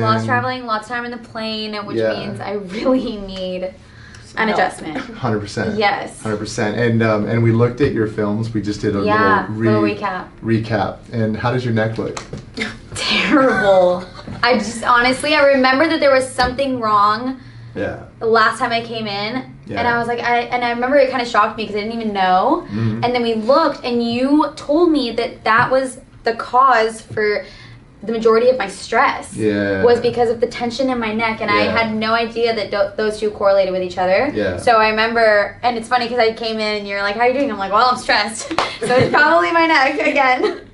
Lots traveling, lots of time in the plane, which means I really need an adjustment. 100%. Yes. 100%. And we looked at your films. We just did a little recap. And how does your neck look? Terrible. I just honestly, I remember that there was something wrong. Yeah. The last time I came in, and I was like, I remember it kind of shocked me because I didn't even know. And then we looked, and you told me that that was the cause for the majority of my stress was because of the tension in my neck, and I had no idea that those two correlated with each other. So I remember, and it's funny because I came in and you're like, how are you doing? I'm like, well, I'm stressed. So it's probably my neck again.